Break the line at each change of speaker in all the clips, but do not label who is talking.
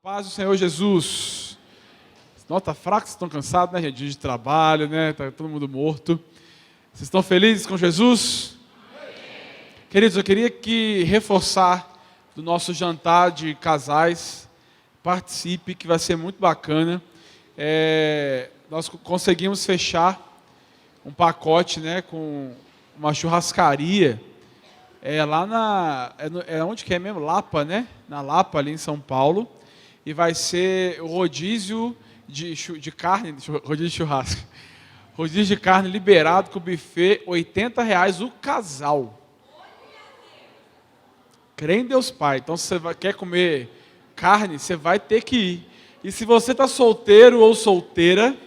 Paz do Senhor Jesus. Não, tá fraco, vocês estão cansados, né, gente? Dia de trabalho, né? Tá todo mundo morto. Vocês estão felizes com Jesus? Queridos, eu queria reforçar do nosso jantar de casais. Participe, que vai ser muito bacana. Nós conseguimos fechar um pacote, né, com uma churrascaria. Lá onde que é mesmo? Lapa, né? Na Lapa, ali em São Paulo. E vai ser o rodízio de carne, rodízio de churrasco. Rodízio de carne liberado com buffet, R$80 o casal. Crê em Deus Pai. Então, se você quer comer carne, você vai ter que ir. E se você está solteiro ou solteira,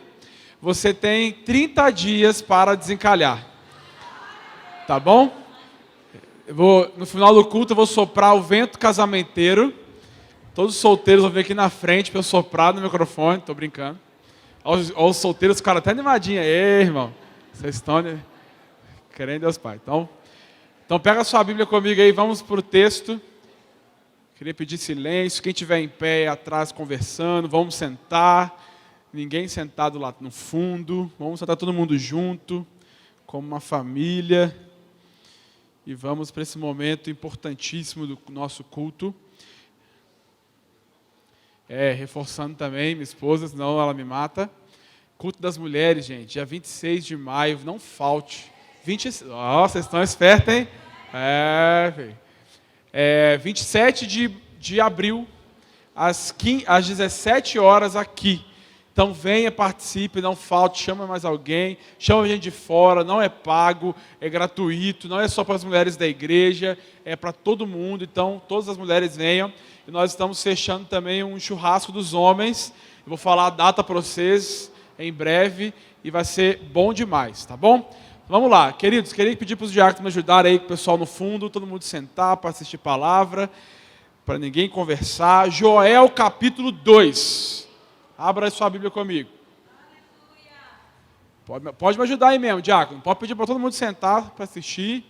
você tem 30 dias para desencalhar. Tá bom? No final do culto, eu vou soprar o vento casamenteiro. Todos os solteiros vão vir aqui na frente para eu soprar no microfone. Estou brincando. Olha os solteiros, os caras até animadinhos. Ei, irmão. Vocês estão querendo em Deus Pai. Então pega a sua Bíblia comigo aí. Vamos para o texto. Queria pedir silêncio. Quem estiver em pé atrás conversando. Vamos sentar. Ninguém sentado lá no fundo. Vamos sentar todo mundo junto. Como uma família. E vamos para esse momento importantíssimo do nosso culto. Reforçando também, minha esposa, senão ela me mata. Culto das mulheres, gente, dia 26 de maio, não falte. Vocês estão espertos, hein? 27 de abril, às 17 horas aqui. Então venha, participe, não falte, chama mais alguém, chama gente de fora, não é pago, é gratuito, não é só para as mulheres da igreja, é para todo mundo, então todas as mulheres venham. E nós estamos fechando também um churrasco dos homens, eu vou falar a data para vocês em breve e vai ser bom demais, tá bom? Vamos lá, queridos, queria pedir para os diáconos me ajudarem aí, com o pessoal no fundo, todo mundo sentar para assistir palavra, para ninguém conversar. Joel capítulo 2. Abra a sua Bíblia comigo. Pode me ajudar aí mesmo, diácono. Pode pedir para todo mundo sentar para assistir,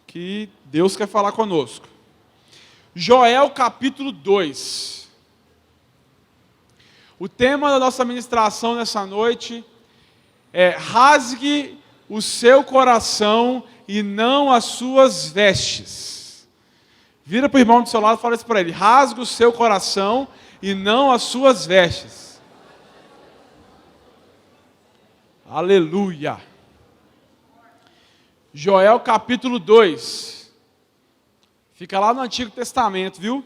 que Deus quer falar conosco. Joel capítulo 2. O tema da nossa ministração nessa noite é: rasgue o seu coração e não as suas vestes. Vira para o irmão do seu lado e fala isso para ele: rasgue o seu coração e não as suas vestes. Aleluia. Joel capítulo 2. Fica lá no Antigo Testamento, viu?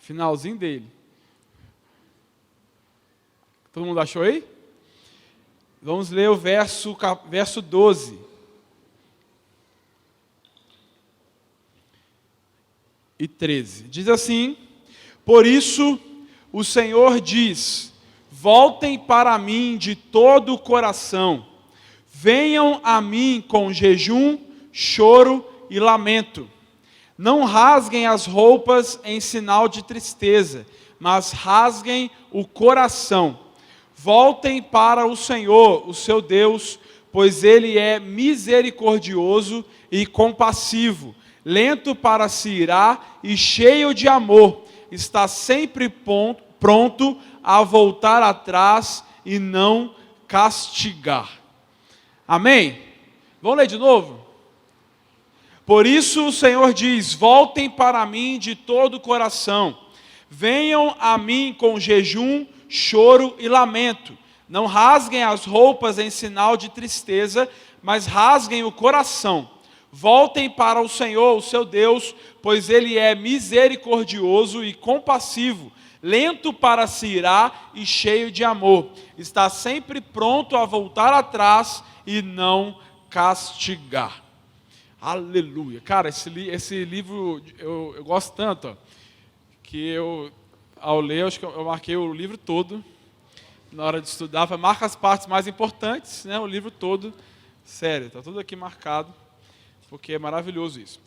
Finalzinho dele. Todo mundo achou aí? Vamos ler o verso 12. E 13. Diz assim: por isso o Senhor diz: voltem para mim de todo o coração, venham a mim com jejum, choro e lamento. Não rasguem as roupas em sinal de tristeza, mas rasguem o coração. Voltem para o Senhor, o seu Deus, pois Ele é misericordioso e compassivo, lento para se irar e cheio de amor. Está sempre pronto a voltar atrás e não castigar. Amém? Vamos ler de novo? Por isso o Senhor diz: voltem para mim de todo o coração, venham a mim com jejum, choro e lamento. Não rasguem as roupas em sinal de tristeza, mas rasguem o coração. Voltem para o Senhor, o seu Deus, pois Ele é misericordioso e compassivo, lento para se irar e cheio de amor. Está sempre pronto a voltar atrás e não castigar. Aleluia. Cara, esse livro eu gosto tanto, que ao ler, acho que eu marquei o livro todo. Na hora de estudar, marca as partes mais importantes, né? O livro todo. Sério, está tudo aqui marcado, porque é maravilhoso isso.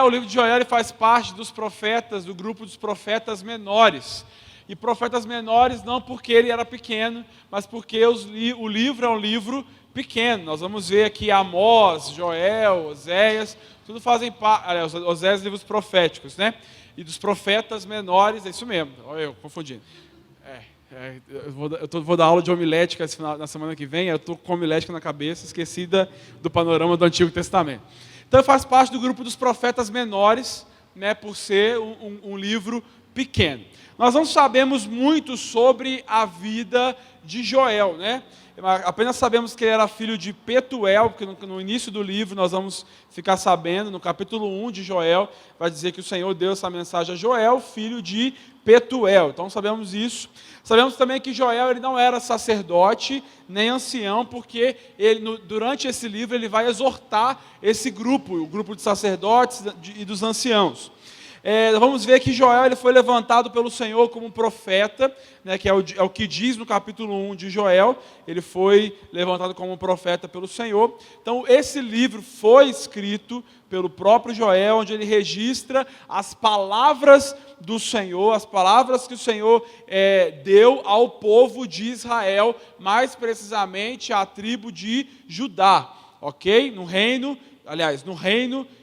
O livro de Joel, ele faz parte dos profetas, do grupo dos profetas menores. E profetas menores não porque ele era pequeno, mas porque o livro é um livro pequeno. Nós vamos ver aqui Amós, Joel, Oséias, tudo fazem parte, Oséias, livros proféticos, né? E dos profetas menores, é isso mesmo, olha eu confundindo. Vou dar aula de homilética na semana que vem, eu estou com homilética na cabeça, esquecida do panorama do Antigo Testamento. Então faz parte do grupo dos profetas menores, né, por ser um livro pequeno. Nós não sabemos muito sobre a vida de Joel, né? Apenas sabemos que ele era filho de Petuel, porque no início do livro nós vamos ficar sabendo, no capítulo 1 de Joel, vai dizer que o Senhor deu essa mensagem a Joel, filho de Petuel. Então sabemos isso. Sabemos também que Joel ele não era sacerdote, nem ancião, porque durante esse livro ele vai exortar esse grupo, o grupo de sacerdotes e dos anciãos. Vamos ver que Joel ele foi levantado pelo Senhor como profeta, né, que é o que diz no capítulo 1 de Joel, ele foi levantado como profeta pelo Senhor. Então esse livro foi escrito pelo próprio Joel, onde ele registra as palavras do Senhor, as palavras que o Senhor deu ao povo de Israel, mais precisamente à tribo de Judá, ok? No reino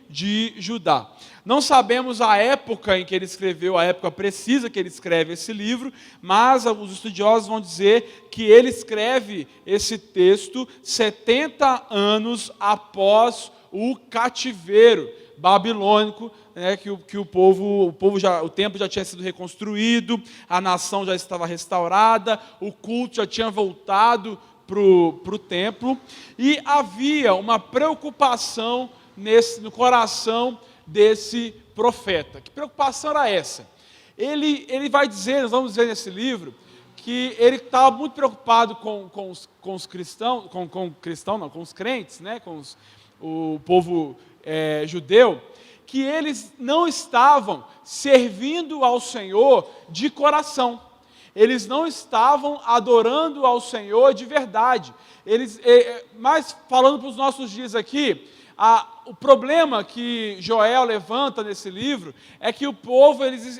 de Judá. Não sabemos a época em que ele escreveu, a época precisa que ele escreve esse livro, mas os estudiosos vão dizer que ele escreve esse texto 70 anos após o cativeiro babilônico, né, que o templo já tinha sido reconstruído, a nação já estava restaurada, o culto já tinha voltado para o templo, e havia uma preocupação no coração desse profeta. Que preocupação era essa? Ele vai dizer, nós vamos ver nesse livro, que ele estava muito preocupado com os cristãos, com os crentes, né, o povo judeu, que eles não estavam servindo ao Senhor de coração. Eles não estavam adorando ao Senhor de verdade. Mas falando para os nossos dias aqui, o problema que Joel levanta nesse livro é que o povo eles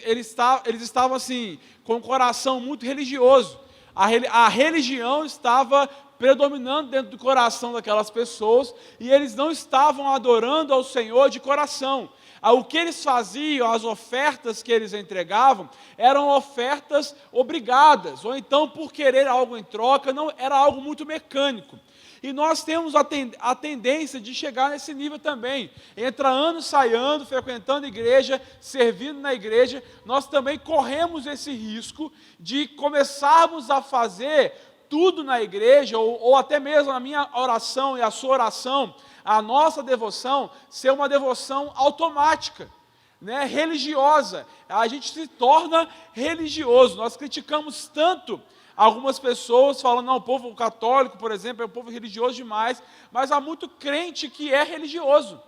estavam assim, com um coração muito religioso. A religião estava predominando dentro do coração daquelas pessoas e eles não estavam adorando ao Senhor de coração. O que eles faziam, as ofertas que eles entregavam, eram ofertas obrigadas, ou então por querer algo em troca, não era algo muito mecânico. E nós temos a tendência de chegar nesse nível também. Entra ano, sai ano, frequentando a igreja, servindo na igreja, nós também corremos esse risco de começarmos a fazer tudo na igreja, ou até mesmo a minha oração e a sua oração, a nossa devoção, ser uma devoção automática, né, religiosa. A gente se torna religioso. Nós criticamos tanto algumas pessoas falando, não, o povo católico, por exemplo, é um povo religioso demais, mas há muito crente que é religioso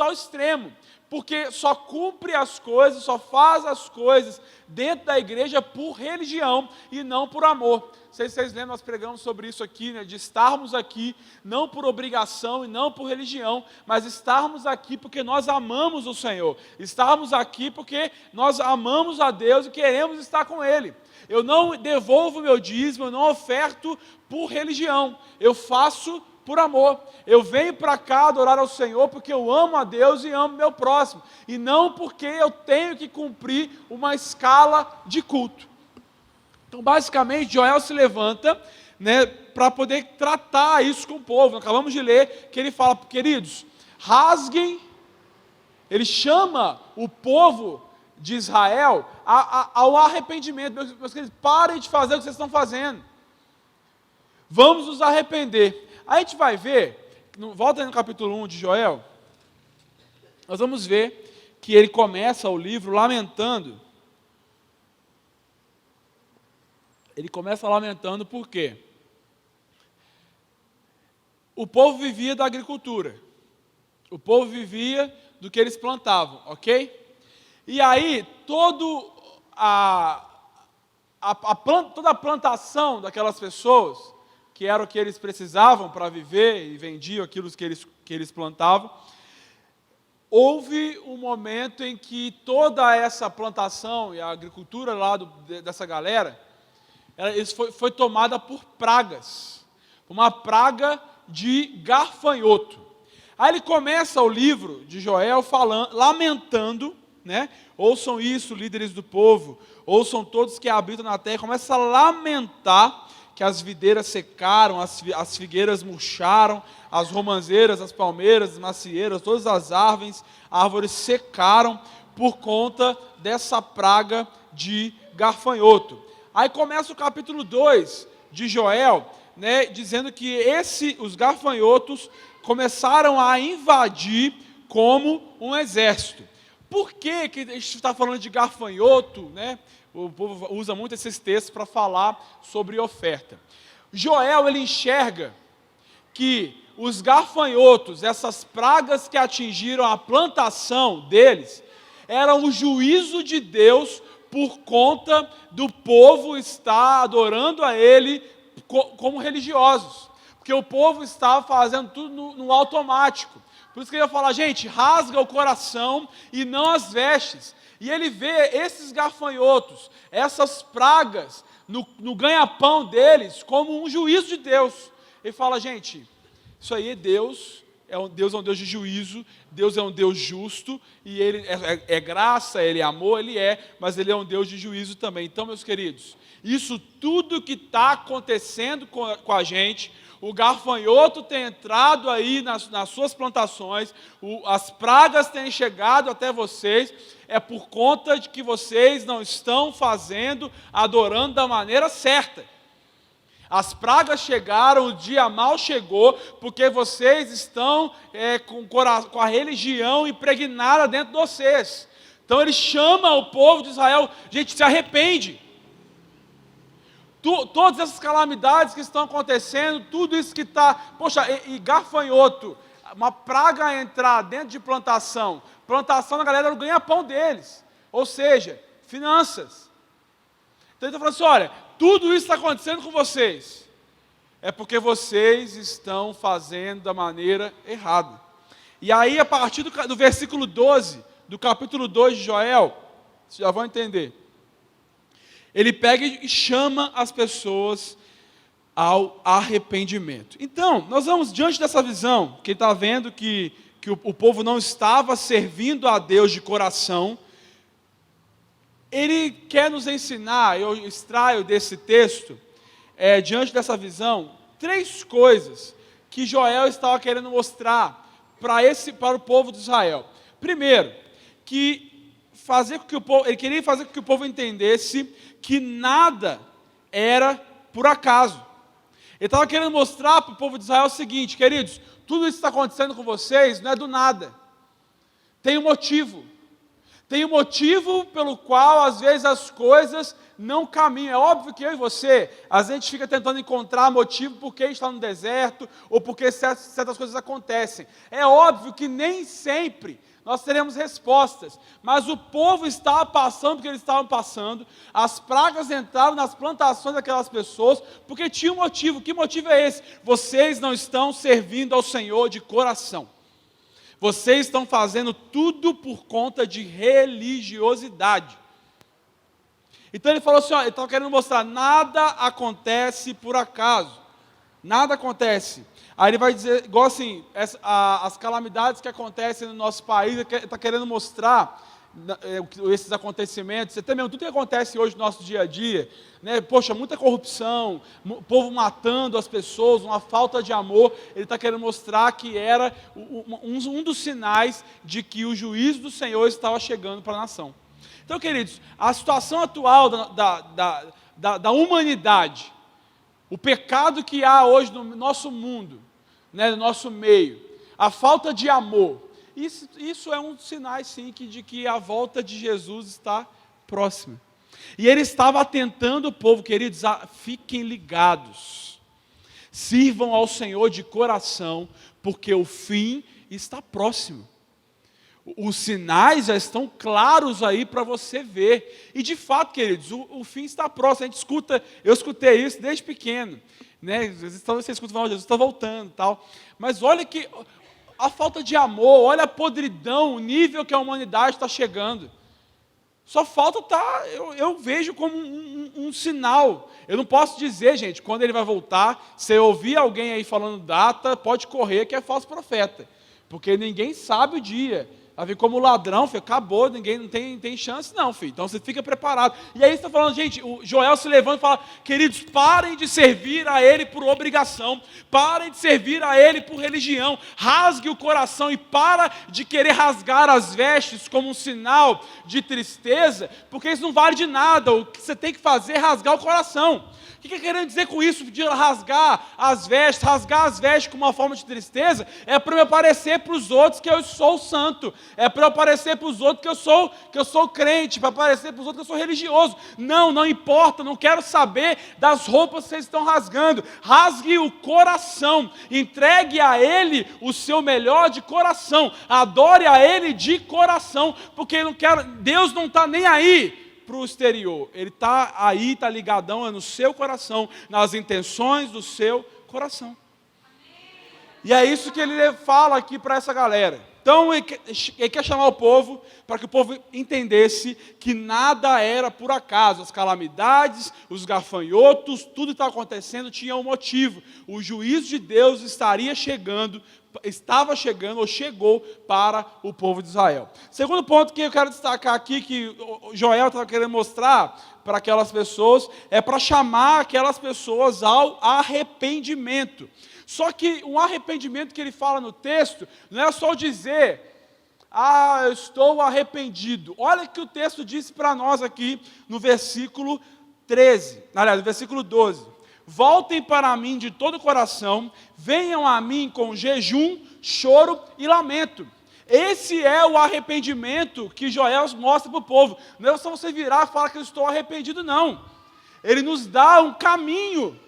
ao extremo, porque só cumpre as coisas, só faz as coisas dentro da igreja por religião e não por amor. Não sei se vocês lembram, nós pregamos sobre isso aqui, né, de estarmos aqui não por obrigação e não por religião, mas estarmos aqui porque nós amamos o Senhor, estarmos aqui porque nós amamos a Deus e queremos estar com Ele. Eu não devolvo meu dízimo, eu não oferto por religião, eu faço por amor. Eu venho para cá adorar ao Senhor porque eu amo a Deus e amo meu próximo, e não porque eu tenho que cumprir uma escala de culto. Então, basicamente, Joel se levanta, né, para poder tratar isso com o povo. Nós acabamos de ler que ele fala, queridos, rasguem, ele chama o povo de Israel ao arrependimento. Meus queridos, parem de fazer o que vocês estão fazendo. Vamos nos arrepender. A gente vai ver, volta aí no capítulo 1 de Joel, nós vamos ver que ele começa o livro lamentando. Ele começa lamentando por quê? O povo vivia da agricultura. O povo vivia do que eles plantavam, ok? E aí, toda a plantação daquelas pessoas, que era o que eles precisavam para viver e vendiam aquilo que eles plantavam, houve um momento em que toda essa plantação e a agricultura lá dessa galera, foi tomada por pragas, uma praga de gafanhoto. Aí ele começa o livro de Joel lamentando, né? Ouçam isso, líderes do povo, ouçam todos que habitam na terra, começa a lamentar que as videiras secaram, as figueiras murcharam, as romãzeiras, as palmeiras, as macieiras, todas as árvores secaram por conta dessa praga de gafanhoto. Aí começa o capítulo 2 de Joel, né, dizendo que os gafanhotos começaram a invadir como um exército. Por que a gente está falando de gafanhoto, né? O povo usa muito esses textos para falar sobre oferta. Joel, ele enxerga que os gafanhotos, essas pragas que atingiram a plantação deles, eram o juízo de Deus por conta do povo estar adorando a ele como religiosos. Porque o povo estava fazendo tudo no automático. Por isso que ele ia falar, gente, rasga o coração e não as vestes. E ele vê esses gafanhotos, essas pragas, no ganha-pão deles, como um juízo de Deus. Ele fala, gente, isso aí é Deus é um Deus de juízo, Deus é um Deus justo, e Ele é graça, Ele é amor, Ele mas Ele é um Deus de juízo também. Então, meus queridos, isso tudo que está acontecendo com a gente, o gafanhoto tem entrado aí nas suas plantações, as pragas têm chegado até vocês, é por conta de que vocês não estão adorando da maneira certa. As pragas chegaram, o dia mal chegou, porque vocês estão com a religião impregnada dentro de vocês. Então ele chama o povo de Israel, gente, se arrepende. Todas essas calamidades que estão acontecendo, tudo isso que está... Poxa, e gafanhoto, uma praga entrar dentro de plantação a galera era o ganha-pão deles, ou seja, finanças. Então ele está falando assim, olha, tudo isso está acontecendo com vocês, é porque vocês estão fazendo da maneira errada. E aí, a partir do versículo 12, do capítulo 2 de Joel, vocês já vão entender. Ele pega e chama as pessoas ao arrependimento. Então, nós vamos, diante dessa visão, que está vendo que o povo não estava servindo a Deus de coração, ele quer nos ensinar, eu extraio desse texto, diante dessa visão, 3 coisas que Joel estava querendo mostrar para o povo de Israel. Primeiro, ele queria fazer com que o povo entendesse que nada era por acaso. Ele estava querendo mostrar para o povo de Israel o seguinte, queridos, tudo isso que está acontecendo com vocês não é do nada. Tem um motivo. Tem um motivo pelo qual, às vezes, as coisas não caminham. É óbvio que eu e você, às vezes a gente fica tentando encontrar motivo porque a gente está no deserto, ou porque certas coisas acontecem. É óbvio que nem sempre nós teremos respostas, mas o povo estava passando porque eles estavam passando, as pragas entraram nas plantações daquelas pessoas, porque tinha um motivo. Que motivo é esse? Vocês não estão servindo ao Senhor de coração. Vocês estão fazendo tudo por conta de religiosidade. Então ele falou assim, ele estava querendo mostrar, nada acontece por acaso. Nada acontece. Aí ele vai dizer, igual assim, as calamidades que acontecem no nosso país, ele está querendo mostrar esses acontecimentos, até mesmo tudo que acontece hoje no nosso dia a dia, né? Poxa, muita corrupção, o povo matando as pessoas, uma falta de amor, ele está querendo mostrar que era um dos sinais de que o juízo do Senhor estava chegando para a nação. Então, queridos, a situação atual da humanidade, o pecado que há hoje no nosso mundo, né, no nosso meio, a falta de amor, isso é um sinal, sim, de que a volta de Jesus está próxima. E ele estava atentando o povo, queridos, fiquem ligados, sirvam ao Senhor de coração, porque o fim está próximo. Os sinais já estão claros aí para você ver. E de fato, queridos, o fim está próximo. Eu escutei isso desde pequeno, né? Às vezes você escuta falando, Jesus está voltando, tal. Mas olha que a falta de amor, olha a podridão, o nível que a humanidade está chegando. Só falta eu vejo como um sinal. Eu não posso dizer, gente, quando ele vai voltar, se eu ouvir alguém aí falando data, pode correr que é falso profeta, porque ninguém sabe o dia. Davi como ladrão, filho, acabou, ninguém não tem chance não, filho. Então você fica preparado. E aí você está falando, gente, o Joel se levanta e fala, queridos, parem de servir a ele por obrigação, parem de servir a ele por religião, rasgue o coração e para de querer rasgar as vestes como um sinal de tristeza, porque isso não vale de nada. O que você tem que fazer é rasgar o coração. O que querendo dizer com isso, de rasgar as vestes como uma forma de tristeza? É para eu aparecer para os outros que eu sou santo, é para eu aparecer para os outros que eu sou crente, para aparecer para os outros que eu sou religioso. Não importa, não quero saber das roupas que vocês estão rasgando. Rasgue o coração, entregue a Ele o seu melhor de coração, adore a Ele de coração, porque Deus não está nem aí para o exterior, Ele está aí, está ligadão, é no seu coração, nas intenções do seu coração. E é isso que Ele fala aqui para essa galera. Então Ele quer chamar o povo, para que o povo entendesse que nada era por acaso, as calamidades, os gafanhotos, tudo que estava acontecendo tinha um motivo, o juízo de Deus estava chegando ou chegou para o povo de Israel. Segundo ponto que eu quero destacar aqui, que o Joel estava querendo mostrar para aquelas pessoas, é para chamar aquelas pessoas ao arrependimento. Só que um arrependimento que ele fala no texto, não é só dizer, eu estou arrependido. Olha o que o texto disse para nós aqui no versículo 13, aliás, no versículo 12. Voltem para mim de todo o coração, venham a mim com jejum, choro e lamento. Esse é o arrependimento que Joel mostra para o povo. Não é só você virar e falar que eu estou arrependido, não. Ele nos dá um caminho.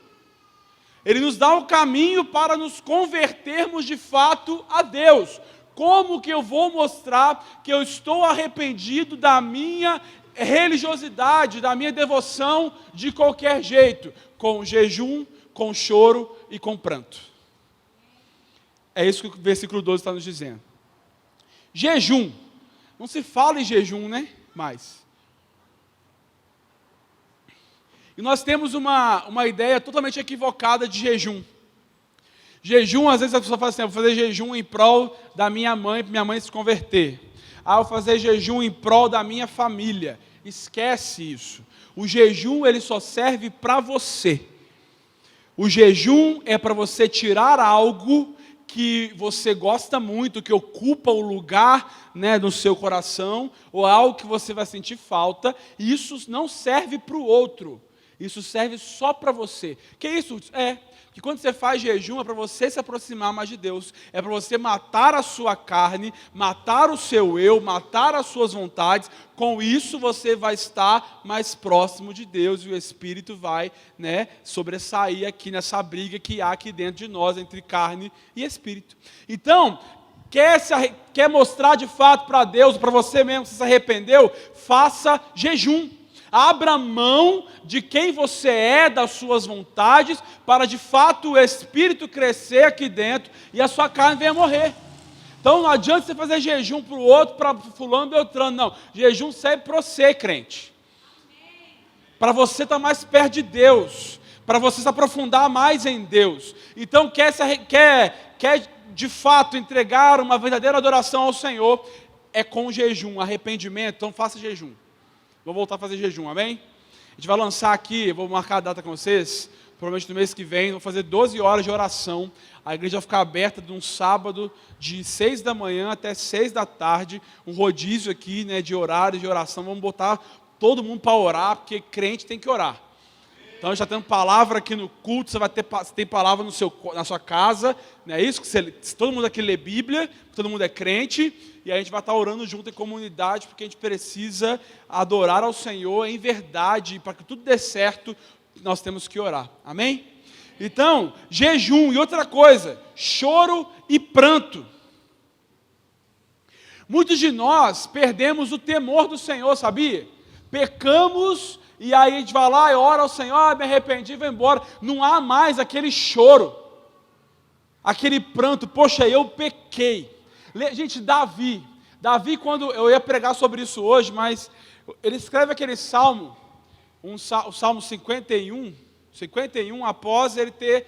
Ele nos dá um caminho para nos convertermos de fato a Deus. Como que eu vou mostrar que eu estou arrependido da minha religiosidade, da minha devoção de qualquer jeito? Com jejum, com choro e com pranto. É isso que o versículo 12 está nos dizendo. Jejum. Não se fala em jejum, né? Mais. E nós temos uma ideia totalmente equivocada de jejum. Jejum, às vezes a pessoa fala assim, vou fazer jejum em prol da minha mãe, para minha mãe se converter. Vou fazer jejum em prol da minha família. Esquece isso. O jejum, ele só serve para você. O jejum é para você tirar algo que você gosta muito, que ocupa o lugar, né, no seu coração, ou algo que você vai sentir falta, e isso não serve para o outro. Isso serve só para você. Que isso? Que quando você faz jejum é para você se aproximar mais de Deus. É para você matar a sua carne, matar o seu eu, matar as suas vontades. Com isso você vai estar mais próximo de Deus e o Espírito vai, né, sobressair aqui nessa briga que há aqui dentro de nós, entre carne e Espírito. Então, quer mostrar de fato para Deus, para você mesmo que você se arrependeu, faça jejum. Abra mão de quem você é, das suas vontades, para de fato o Espírito crescer aqui dentro e a sua carne venha morrer. Então não adianta você fazer jejum para o outro, para fulano, beltrano, não. Jejum serve para você, crente. Para você estar mais perto de Deus, para você se aprofundar mais em Deus. Então quer de fato entregar uma verdadeira adoração ao Senhor, é com jejum, arrependimento, então faça jejum. Vou voltar a fazer jejum, amém? A gente vai lançar aqui, vou marcar a data com vocês, provavelmente no mês que vem, vou fazer 12 horas de oração. A igreja vai ficar aberta de um sábado, de 6 da manhã até 6 da tarde, um rodízio aqui, né, de horários de oração. Vamos botar todo mundo para orar, porque crente tem que orar. Então já tem palavra aqui no culto, você tem palavra na sua casa, não é isso? Todo mundo aqui lê Bíblia, todo mundo é crente, e a gente vai estar orando junto em comunidade, porque a gente precisa adorar ao Senhor em verdade, para que tudo dê certo, nós temos que orar, amém? Então, jejum, e outra coisa, choro e pranto. Muitos de nós perdemos o temor do Senhor, sabia? Pecamos, e aí a gente vai lá e ora ao Senhor, me arrependi, vai embora. Não há mais aquele choro, aquele pranto, poxa, eu pequei. Gente, Davi, quando eu ia pregar sobre isso hoje, mas ele escreve aquele salmo, o salmo 51, após ele ter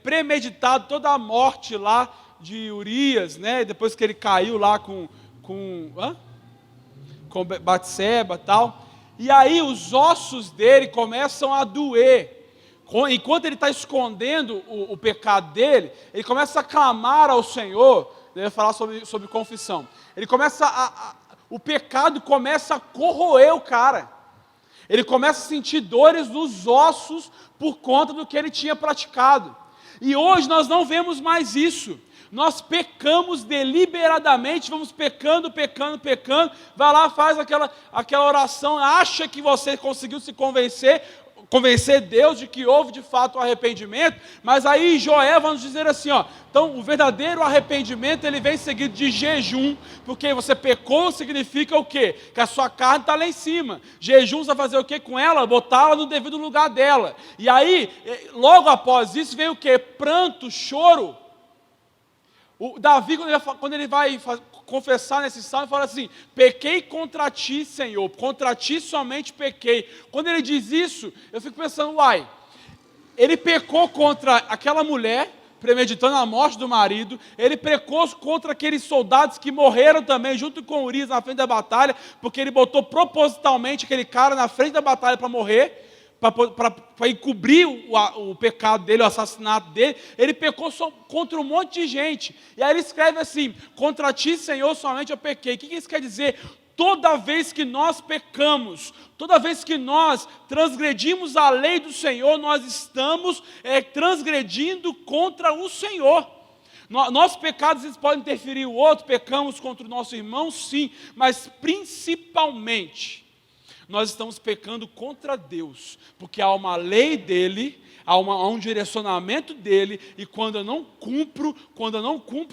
premeditado toda a morte lá de Urias, né? Depois que ele caiu lá com com Batseba e tal. E aí os ossos dele começam a doer. Enquanto ele está escondendo o pecado dele, ele começa a clamar ao Senhor. Ele vai falar sobre confissão. Ele começa o pecado começa a corroer o cara. Ele começa a sentir dores nos ossos por conta do que ele tinha praticado. E hoje nós não vemos mais isso. Nós pecamos deliberadamente, vamos pecando, vai lá, faz aquela oração, acha que você conseguiu se convencer Deus de que houve de fato o arrependimento, mas aí Joel vai nos dizer assim, então o verdadeiro arrependimento ele vem seguido de jejum, porque você pecou significa o quê? Que a sua carne está lá em cima. Jejum você vai fazer o quê com ela? Botá-la no devido lugar dela. E aí, logo após isso vem o quê? Pranto, choro. O Davi, quando ele vai confessar nesse salmo, ele fala assim, pequei contra ti, Senhor, contra ti somente pequei. Quando ele diz isso, eu fico pensando, ele pecou contra aquela mulher, premeditando a morte do marido, ele pecou contra aqueles soldados que morreram também, junto com Urias na frente da batalha, porque ele botou propositalmente aquele cara na frente da batalha para morrer, para encobrir o pecado dele, o assassinato dele. Ele pecou contra um monte de gente. E aí ele escreve assim, contra ti, Senhor, somente eu pequei. O que isso quer dizer? Toda vez que nós pecamos, toda vez que nós transgredimos a lei do Senhor, nós estamos transgredindo contra o Senhor. Nossos pecados eles podem interferir o outro, pecamos contra o nosso irmão, sim, mas principalmente nós estamos pecando contra Deus, porque há uma lei dele, há um direcionamento dele, e quando eu não cumpro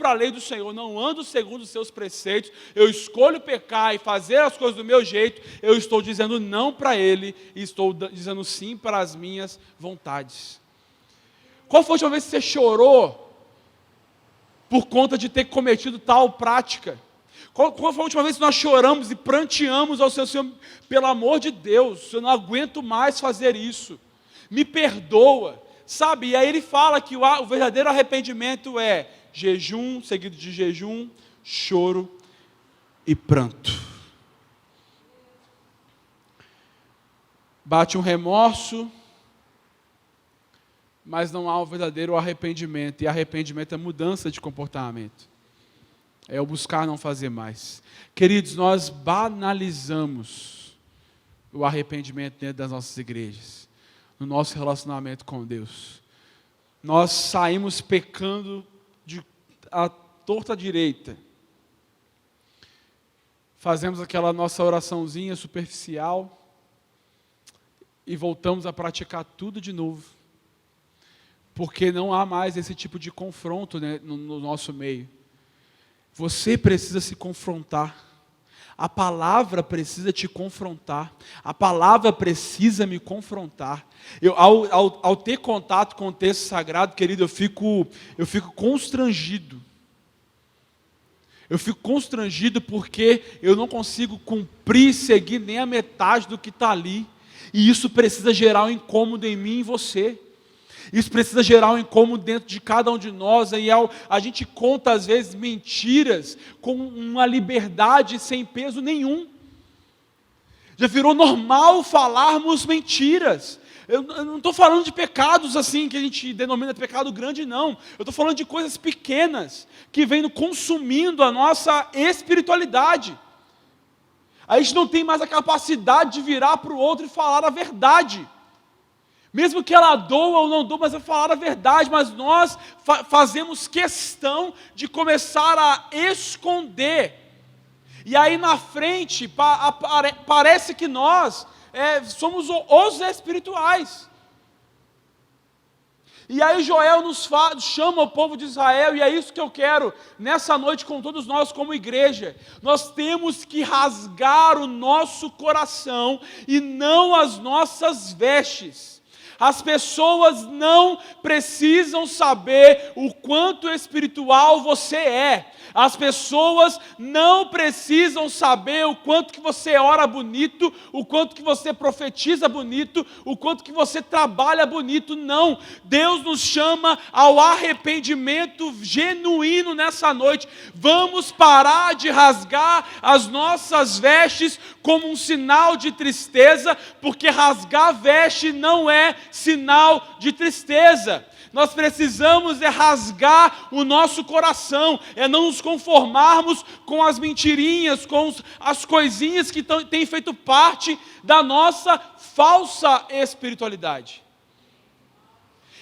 a lei do Senhor, não ando segundo os seus preceitos, eu escolho pecar e fazer as coisas do meu jeito, eu estou dizendo não para ele, e estou dizendo sim para as minhas vontades. Qual foi a última vez que você chorou por conta de ter cometido tal prática? Qual foi a última vez que nós choramos e pranteamos ao Senhor, pelo amor de Deus, eu não aguento mais fazer isso, me perdoa, sabe? E aí ele fala que o verdadeiro arrependimento é jejum, seguido de jejum, choro e pranto. Bate um remorso, mas não há o verdadeiro arrependimento, e arrependimento é mudança de comportamento. É o buscar não fazer mais. Queridos, nós banalizamos o arrependimento dentro das nossas igrejas, no nosso relacionamento com Deus. Nós saímos pecando à torta direita. Fazemos aquela nossa oraçãozinha superficial e voltamos a praticar tudo de novo. Porque não há mais esse tipo de confronto, né, no nosso meio. Você precisa se confrontar. A palavra precisa te confrontar. A palavra precisa me confrontar. Ao ter contato com o texto sagrado, querido, eu fico constrangido. Eu fico constrangido porque eu não consigo cumprir, seguir nem a metade do que está ali. E isso precisa gerar um incômodo em mim e em você. Isso precisa gerar um incômodo dentro de cada um de nós, e a gente conta às vezes mentiras com uma liberdade sem peso nenhum. Já virou normal falarmos mentiras. Eu não estou falando de pecados assim, que a gente denomina pecado grande, não. Eu estou falando de coisas pequenas, que vêm consumindo a nossa espiritualidade. A gente não tem mais a capacidade de virar para o outro e falar a verdade. Mesmo que ela doa ou não doa, mas é falar a verdade, mas nós fazemos questão de começar a esconder. E aí na frente, parece que nós somos os espirituais. E aí Joel chama o povo de Israel, e é isso que eu quero nessa noite com todos nós como igreja. Nós temos que rasgar o nosso coração e não as nossas vestes. As pessoas não precisam saber o quanto espiritual você é. As pessoas não precisam saber o quanto que você ora bonito, o quanto que você profetiza bonito, o quanto que você trabalha bonito. Não. Deus nos chama ao arrependimento genuíno nessa noite. Vamos parar de rasgar as nossas vestes como um sinal de tristeza, porque rasgar veste não é sinal de tristeza. Nós precisamos rasgar o nosso coração, não nos conformarmos com as mentirinhas, com as coisinhas que têm feito parte da nossa falsa espiritualidade.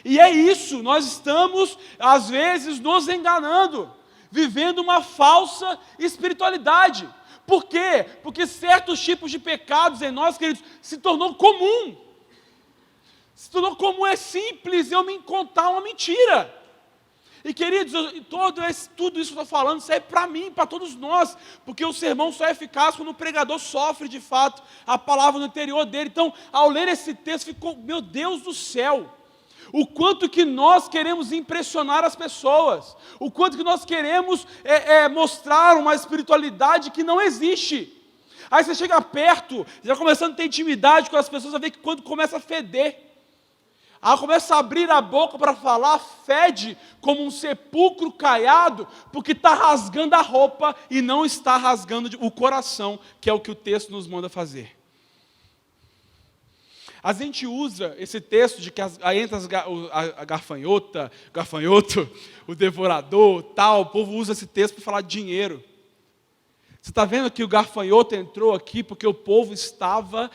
E é isso, nós estamos às vezes nos enganando, vivendo uma falsa espiritualidade. Por quê? Porque certos tipos de pecados em nós, queridos, se tornou comum. Se tornou comum, é simples eu me contar uma mentira. E queridos, tudo isso que eu estou falando serve para mim, para todos nós, porque o sermão só é eficaz quando o pregador sofre de fato a palavra no interior dele. Então, ao ler esse texto, ficou, meu Deus do céu, o quanto que nós queremos impressionar as pessoas, o quanto que nós queremos mostrar uma espiritualidade que não existe. Aí você chega perto, já começando a ter intimidade com as pessoas, vai ver que quando começa a feder, aí começa a abrir a boca para falar, fede como um sepulcro caiado, porque está rasgando a roupa e não está rasgando o coração, que é o que o texto nos manda fazer. A gente usa esse texto de que entra a gafanhoto, o devorador, tal, o povo usa esse texto para falar de dinheiro. Você está vendo que o gafanhoto entrou aqui porque o povo estava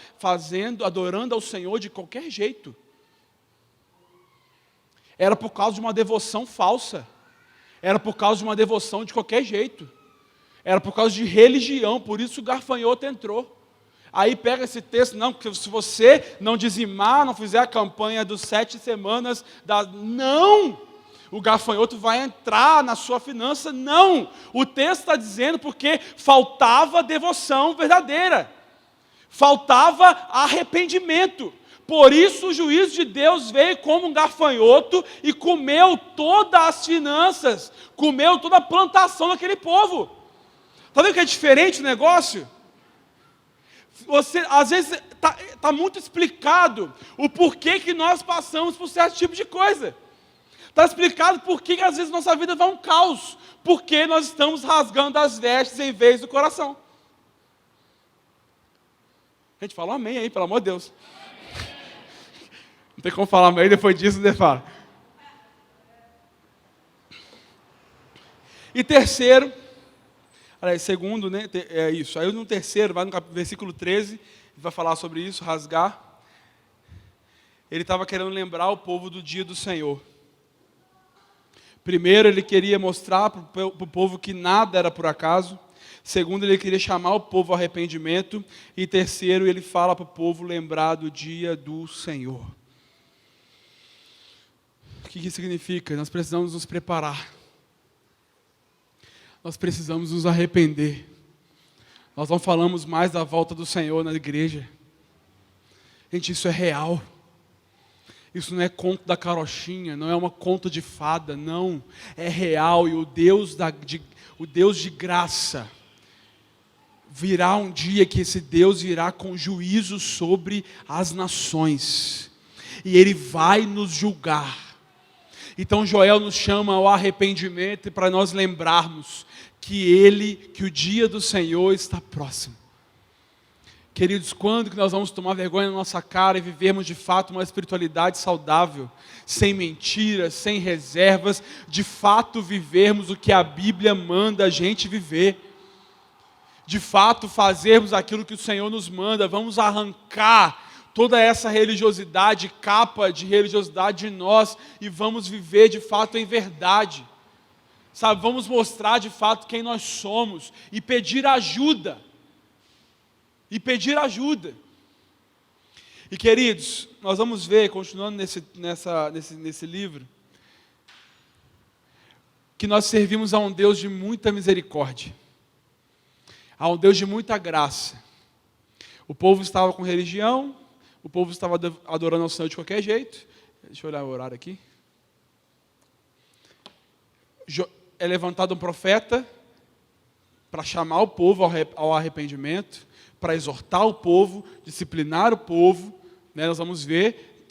adorando ao Senhor de qualquer jeito. Era por causa de uma devoção falsa. Era por causa de uma devoção de qualquer jeito. Era por causa de religião, por isso o gafanhoto entrou. Aí pega esse texto, não, porque se você não dizimar, não fizer a campanha dos 7 semanas, não! O gafanhoto vai entrar na sua finança, não! O texto está dizendo porque faltava devoção verdadeira. Faltava arrependimento. Por isso o juízo de Deus veio como um gafanhoto e comeu todas as finanças, comeu toda a plantação daquele povo. Está vendo que é diferente o negócio? Às vezes está muito explicado o porquê que nós passamos por certo tipo de coisa. Está explicado por que às vezes nossa vida vai um caos, porque nós estamos rasgando as vestes em vez do coração. A gente fala um amém aí, pelo amor de Deus. Não tem como falar amém depois disso, né? Fala. E terceiro, segundo, né? É isso. Aí no terceiro, vai no versículo 13, vai falar sobre isso, rasgar. Ele estava querendo lembrar o povo do dia do Senhor. Primeiro, ele queria mostrar para o povo que nada era por acaso. Segundo, ele queria chamar o povo ao arrependimento. E terceiro, ele fala para o povo lembrar do dia do Senhor. O que isso significa? Nós precisamos nos preparar. Nós precisamos nos arrepender. Nós não falamos mais da volta do Senhor na igreja. Gente, isso é real. Isso não é conto da carochinha, não é uma conta de fada, não. É real e o Deus de graça virá um dia que esse Deus virá com juízo sobre as nações. E Ele vai nos julgar. Então Joel nos chama ao arrependimento para nós lembrarmos que o dia do Senhor está próximo. Queridos, quando que nós vamos tomar vergonha na nossa cara e vivermos de fato uma espiritualidade saudável, sem mentiras, sem reservas, de fato vivermos o que a Bíblia manda a gente viver, de fato fazermos aquilo que o Senhor nos manda, vamos arrancar toda essa religiosidade, capa de religiosidade de nós e vamos viver de fato em verdade, sabe? Vamos mostrar de fato quem nós somos e pedir ajuda. E queridos, nós vamos ver, continuando nesse livro, que nós servimos a um Deus de muita misericórdia, a um Deus de muita graça. O povo estava com religião, O povo estava adorando ao Senhor de qualquer jeito. Deixa eu olhar o horário aqui. É levantado um profeta para chamar o povo ao arrependimento, para exortar o povo, disciplinar o povo. Né? Nós vamos ver,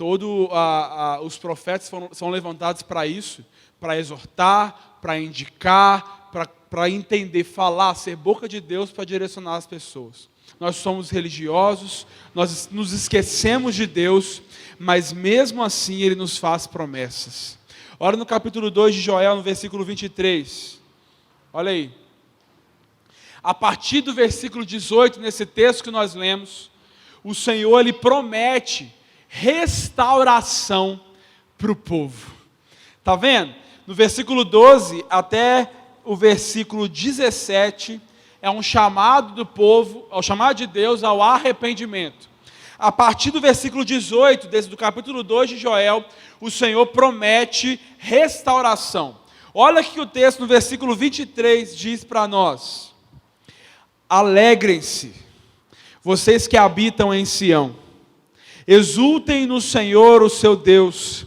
os profetas são levantados para isso, para exortar, para indicar, para entender, falar, ser boca de Deus para direcionar as pessoas. Nós somos religiosos, nós nos esquecemos de Deus, mas mesmo assim Ele nos faz promessas. Olha no capítulo 2 de Joel, no versículo 23. Olha aí. A partir do versículo 18, nesse texto que nós lemos, o Senhor Ele promete restauração para o povo. Está vendo? No versículo 12 até o versículo 17, é um chamado do povo, é o chamado de Deus ao arrependimento. A partir do versículo 18, do capítulo 2 de Joel, o Senhor promete restauração. Olha o que o texto no versículo 23 diz para nós. Alegrem-se, vocês que habitam em Sião. Exultem no Senhor, o seu Deus,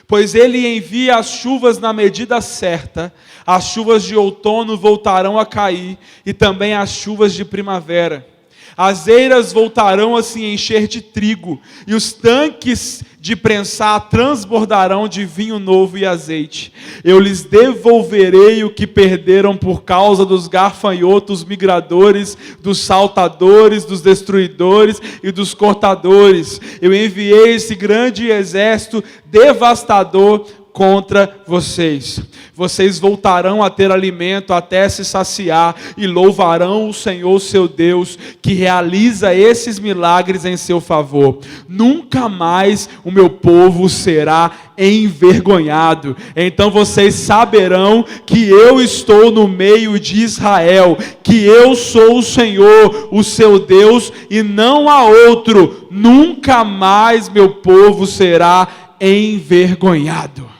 pois Ele envia as chuvas na medida certa, as chuvas de outono voltarão a cair, e também as chuvas de primavera. As eiras voltarão a se encher de trigo, e os tanques de prensar transbordarão de vinho novo e azeite. Eu lhes devolverei o que perderam por causa dos gafanhotos migradores, dos saltadores, dos destruidores e dos cortadores. Eu enviei esse grande exército devastador contra vocês. Vocês voltarão a ter alimento até se saciar e louvarão o Senhor seu Deus, que realiza esses milagres em seu favor. Nunca mais o meu povo será envergonhado. Então vocês saberão que eu estou no meio de Israel, que eu sou o Senhor, o seu Deus, e não há outro. Nunca mais meu povo será envergonhado.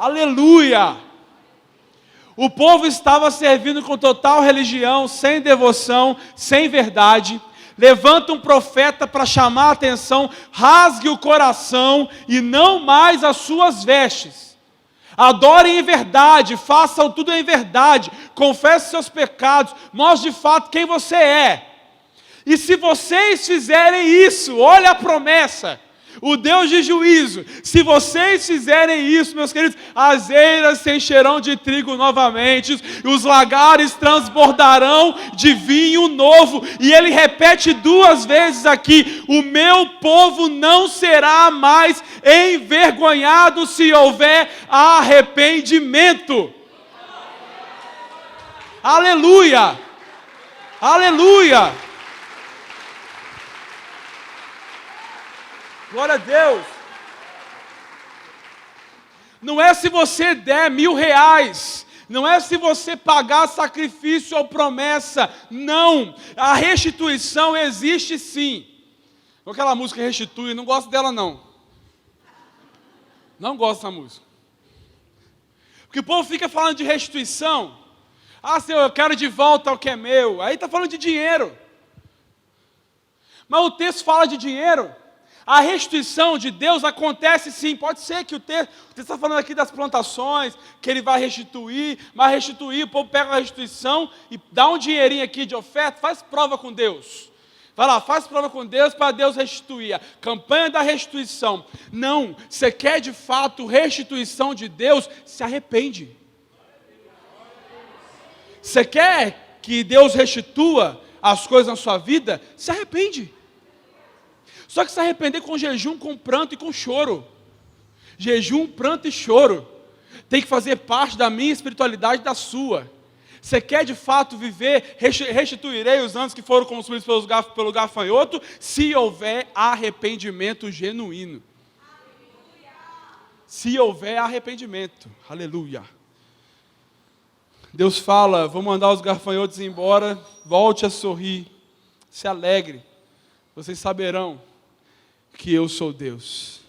Aleluia! O povo estava servindo com total religião, sem devoção, sem verdade. Levanta um profeta para chamar a atenção, rasgue o coração e não mais as suas vestes. Adorem em verdade, façam tudo em verdade, confessem seus pecados, mostre de fato quem você é. E se vocês fizerem isso, olha a promessa, o Deus de juízo, se vocês fizerem isso, meus queridos, as eiras se encherão de trigo novamente, os lagares transbordarão de vinho novo, e ele repete 2 vezes aqui, o meu povo não será mais envergonhado se houver arrependimento. Aleluia! Aleluia! Glória a Deus. Não é se você der R$1.000, não é se você pagar sacrifício ou promessa, não. A restituição existe sim. Aquela música Restitui, não gosto dela não. Não gosto dessa música. Porque o povo fica falando de restituição. Ah, Senhor, eu quero de volta o que é meu. Aí está falando de dinheiro. Mas o texto fala de dinheiro. A restituição de Deus acontece sim, pode ser que o texto está falando aqui das plantações, que ele vai restituir, mas restituir, o povo pega a restituição e dá um dinheirinho aqui de oferta, faz prova com Deus. Vai lá, faz prova com Deus para Deus restituir. A campanha da restituição. Não, você quer de fato restituição de Deus, se arrepende. Você quer que Deus restitua as coisas na sua vida, se arrepende. Só que se arrepender com jejum, com pranto e com choro. Jejum, pranto e choro. Tem que fazer parte da minha espiritualidade e da sua. Você quer de fato viver, restituirei os anos que foram consumidos pelo gafanhoto, se houver arrependimento genuíno. Se houver arrependimento. Aleluia. Deus fala, vou mandar os gafanhotos embora, volte a sorrir, se alegre. Vocês saberão que eu sou Deus.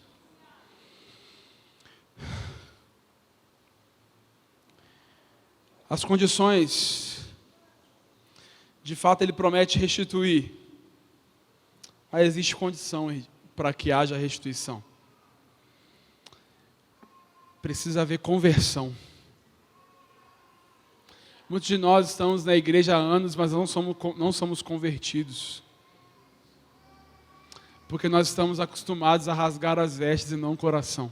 As condições de fato Ele promete restituir. Aí existe condição para que haja restituição. Precisa haver conversão. Muitos de nós estamos na igreja há anos, mas não somos convertidos. Porque nós estamos acostumados a rasgar as vestes e não o coração.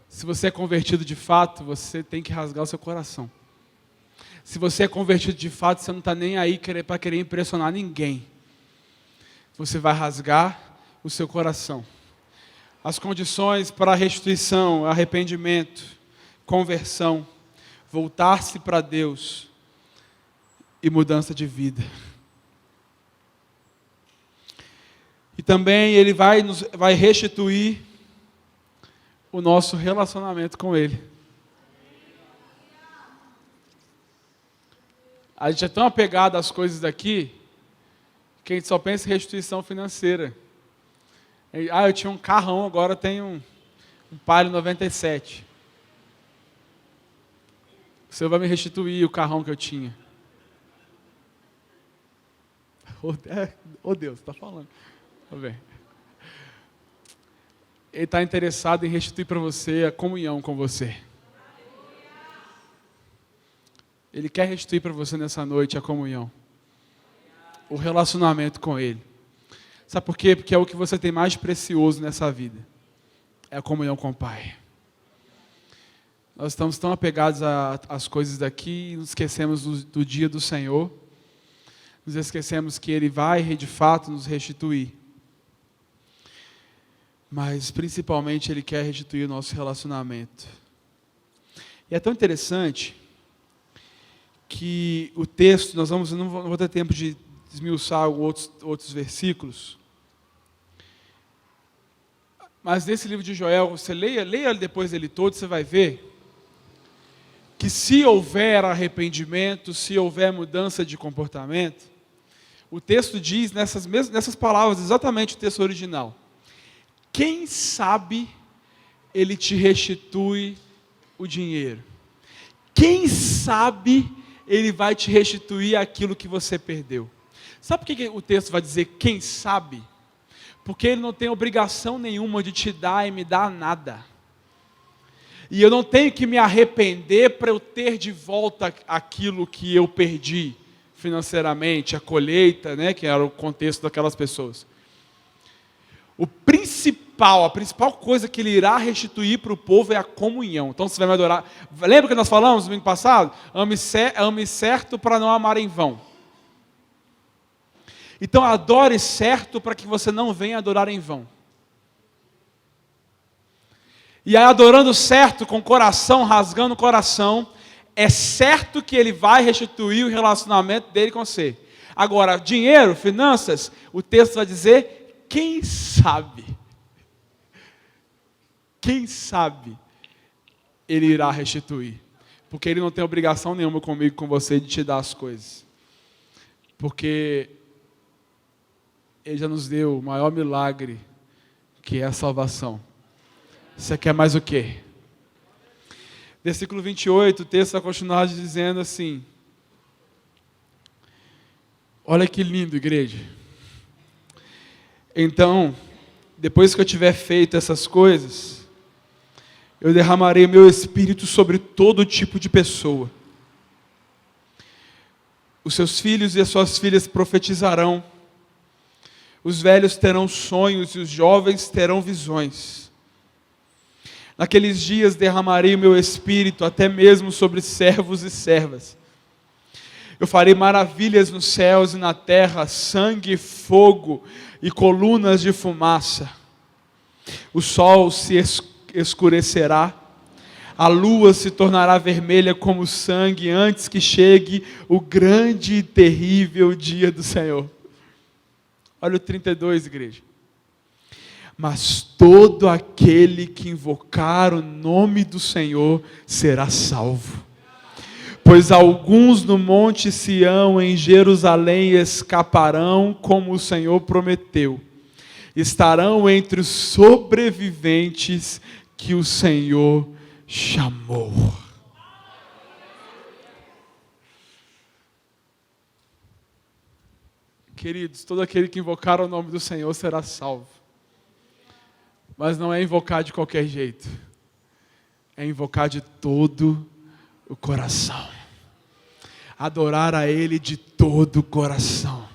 Se você é convertido de fato, você tem que rasgar o seu coração. Se você é convertido de fato, você não está nem aí para querer impressionar ninguém. Você vai rasgar o seu coração. As condições para a restituição, arrependimento, conversão, voltar-se para Deus e mudança de vida. E também Ele vai restituir o nosso relacionamento com Ele. A gente é tão apegado às coisas daqui, que a gente só pensa em restituição financeira. Eu tinha um carrão, agora eu tenho um Palio 97. O Senhor vai me restituir o carrão que eu tinha. Oh Deus, está falando. Tá bem. Ele está interessado em restituir para você a comunhão com você. Ele quer restituir para você nessa noite a comunhão. O relacionamento com Ele. Sabe por quê? Porque é o que você tem mais precioso nessa vida. É a comunhão com o Pai. Nós estamos tão apegados às coisas daqui e nos esquecemos do dia do Senhor. Nos esquecemos que Ele vai, de fato, nos restituir. Mas, principalmente, Ele quer restituir o nosso relacionamento. E é tão interessante que o texto, não vou ter tempo de esmiuçar outros versículos, mas nesse livro de Joel, você leia depois dele todo, você vai ver que se houver arrependimento, se houver mudança de comportamento, o texto diz nessas palavras, exatamente o texto original, quem sabe Ele te restitui o dinheiro, quem sabe Ele vai te restituir aquilo que você perdeu. Sabe por que o texto vai dizer quem sabe? Porque Ele não tem obrigação nenhuma de te dar e me dar nada. E eu não tenho que me arrepender para eu ter de volta aquilo que eu perdi financeiramente, a colheita, né, que era o contexto daquelas pessoas. A principal coisa que Ele irá restituir para o povo é a comunhão. Então você vai me adorar. Lembra que nós falamos no domingo passado? Ame certo para não amar em vão. Então adore certo para que você não venha adorar em vão. E aí adorando certo, com o coração, rasgando o coração, é certo que Ele vai restituir o relacionamento dele com você. Agora, dinheiro, finanças, o texto vai dizer, quem sabe? Quem sabe Ele irá restituir. Porque Ele não tem obrigação nenhuma comigo, com você, de te dar as coisas. Porque Ele já nos deu o maior milagre, que é a salvação. Você quer mais o quê? Versículo 28, o texto vai continuar dizendo assim. Olha que lindo, igreja. Então, depois que eu tiver feito essas coisas, eu derramarei o meu espírito sobre todo tipo de pessoa. Os seus filhos e as suas filhas profetizarão. Os velhos terão sonhos e os jovens terão visões. Naqueles dias derramarei o meu espírito até mesmo sobre servos e servas. Eu farei maravilhas nos céus e na terra, sangue, fogo e colunas de fumaça. O sol se escurecerá, a lua se tornará vermelha como sangue antes que chegue o grande e terrível dia do Senhor. Olha o 32, igreja. Mas todo aquele que invocar o nome do Senhor será salvo. Pois alguns no monte Sião, em Jerusalém, escaparão como o Senhor prometeu. Estarão entre os sobreviventes que o Senhor chamou. Queridos, todo aquele que invocar o nome do Senhor será salvo. Mas não é invocar de qualquer jeito. É invocar de todo o coração. Adorar a Ele de todo o coração.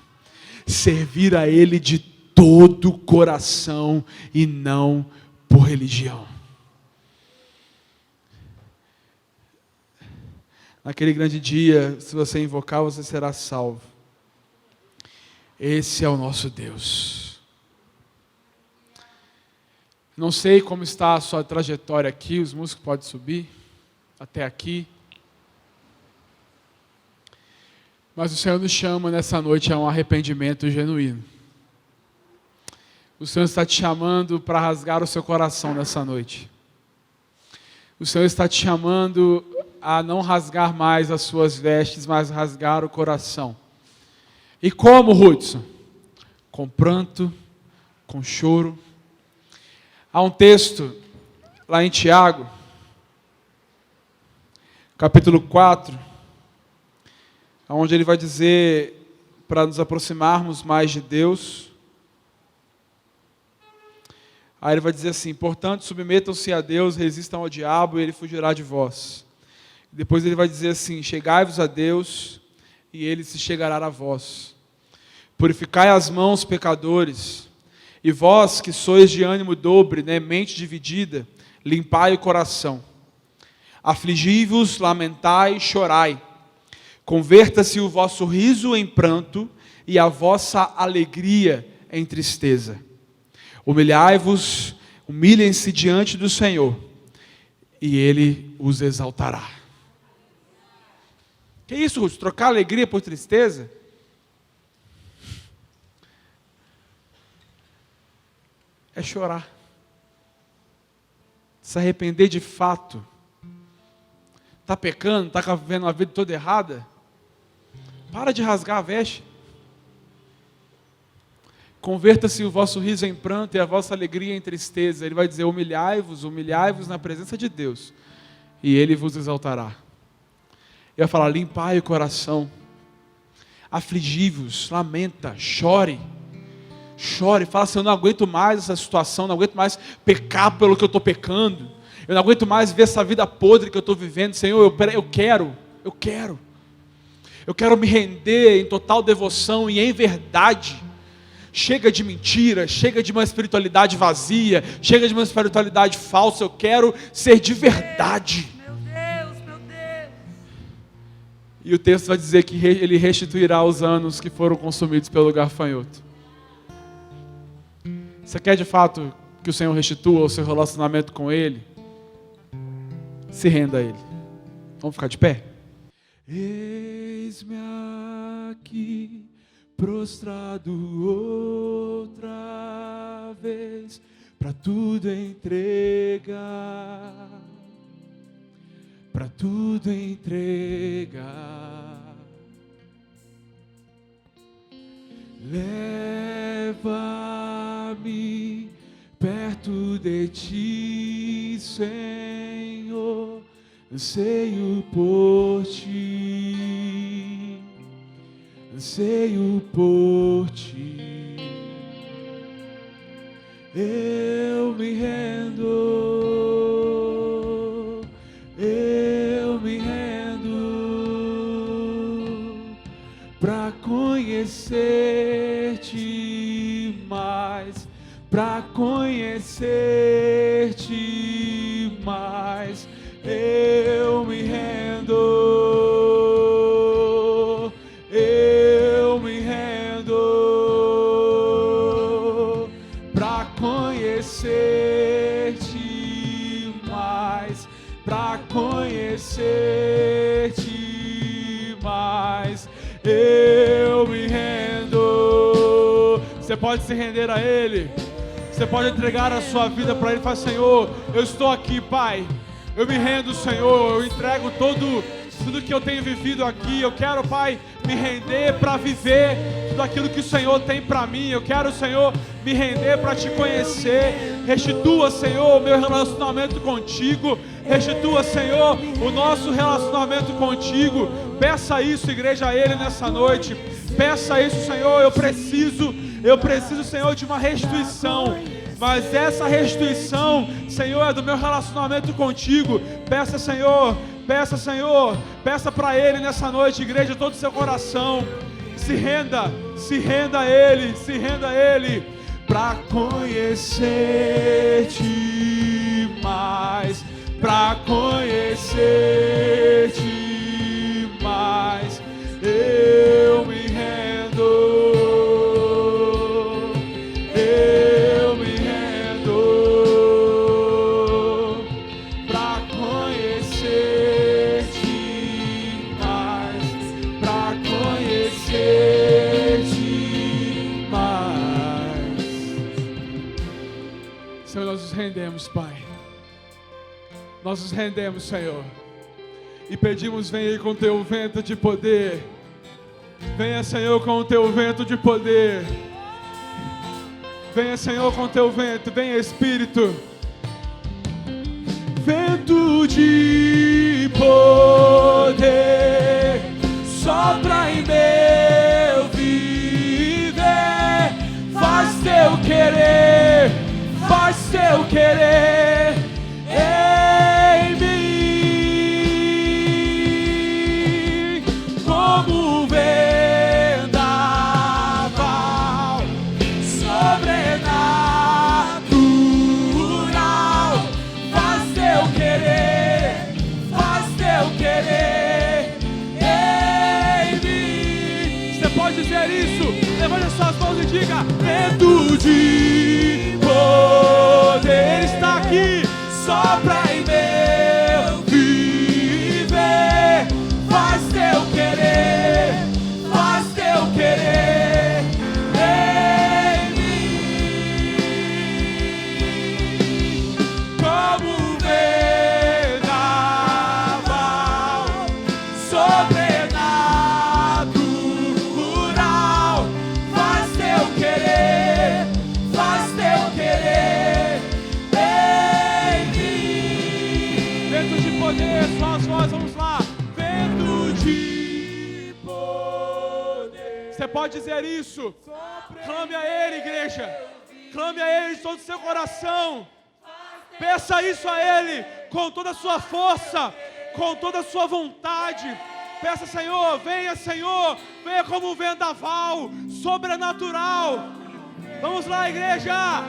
Servir a Ele de todo o coração e não por religião. Naquele grande dia, se você invocar, você será salvo. Esse é o nosso Deus. Não sei como está a sua trajetória aqui, os músicos podem subir até aqui. Mas o Senhor nos chama nessa noite a um arrependimento genuíno. O Senhor está te chamando para rasgar o seu coração nessa noite. O Senhor está te chamando a não rasgar mais as suas vestes, mas rasgar o coração. E como, Hudson? Com pranto, com choro. Há um texto lá em Tiago, capítulo 4, onde ele vai dizer para nos aproximarmos mais de Deus. Aí ele vai dizer assim: portanto, submetam-se a Deus, resistam ao diabo e ele fugirá de vós. Depois ele vai dizer assim: chegai-vos a Deus e ele se chegará a vós. Purificai as mãos, pecadores, e vós que sois de ânimo dobre, mente dividida, limpai o coração. Afligi-vos, lamentai, chorai. Converta-se o vosso riso em pranto e a vossa alegria em tristeza. Humilhai-vos, humilhem-se diante do Senhor, e Ele os exaltará. Que isso, Ruth? Trocar alegria por tristeza? É chorar. Se arrepender de fato. Está pecando, está vivendo uma vida toda errada? Para de rasgar a veste. Converta-se o vosso riso em pranto e a vossa alegria em tristeza. Ele vai dizer: humilhai-vos, humilhai-vos na presença de Deus, e Ele vos exaltará. Ele vai falar: limpai o coração, afligi-vos, lamenta, chore. Chore, fala assim: eu não aguento mais essa situação, não aguento mais pecar pelo que eu estou pecando, eu não aguento mais ver essa vida podre que eu estou vivendo. Senhor, eu quero me render em total devoção e em verdade. Chega de mentira, chega de uma espiritualidade vazia, chega de uma espiritualidade falsa. Eu quero ser de verdade. Meu Deus. E o texto vai dizer que Ele restituirá os anos que foram consumidos pelo gafanhoto. Você quer de fato que o Senhor restitua o seu relacionamento com Ele? Se renda a Ele. Vamos ficar de pé? Eis-me aqui, prostrado outra vez, para tudo entregar, para tudo entregar. Leva-me perto de ti, Senhor, anseio por ti, anseio por ti. Eu me rendo, pra conhecer-te mais, pra conhecer-te mais. Eu me rendo, pra conhecer-te mais, pra conhecer-te mais. Eu me rendo. Você pode se render a Ele. Você pode entregar a sua vida para Ele e falar: Senhor, eu estou aqui, Pai. Eu me rendo, Senhor. Eu entrego tudo que eu tenho vivido aqui. Eu quero, Pai, me render para viver tudo aquilo que o Senhor tem para mim. Eu quero, Senhor, me render para Te conhecer. Restitua, Senhor, o meu relacionamento contigo. Restitua, Senhor, o nosso relacionamento contigo. Peça isso, igreja, a Ele nessa noite. Peça isso, Senhor. Eu preciso, Senhor, de uma restituição. Mas essa restituição, Senhor, é do meu relacionamento contigo. Peça, Senhor, peça para Ele nessa noite, igreja, todo o seu coração. Se renda a Ele, para conhecer-te mais, para conhecer-te mais. Eu me rendo, para conhecer-te mais, para conhecer-te mais. Senhor, nós nos rendemos, Pai. Nós nos rendemos, Senhor. E pedimos, venha aí com o teu vento de poder. Venha, Senhor, com o teu vento de poder. Venha, Senhor, com o teu vento. Venha, Espírito. Vento de poder, sopra em meu viver. Faz teu querer, faz teu querer em mim. Como vendaval sobrenatural, faz teu querer em mim. Você pode dizer isso? Levante as suas mãos e diga: vento de poder, Ele está aqui, sopra em meu viver. Faz teu querer em mim. Como vendaval sobrenatural, faz teu querer em mim. Vento de poder, só as vozes, vamos lá. Vento de poder. Você pode dizer isso? Clame a Ele, igreja. Clame a Ele de todo o seu coração. Peça isso a Ele com toda a sua força, com toda a sua vontade. Peça, Senhor, venha como um vendaval sobrenatural. Vamos lá, igreja.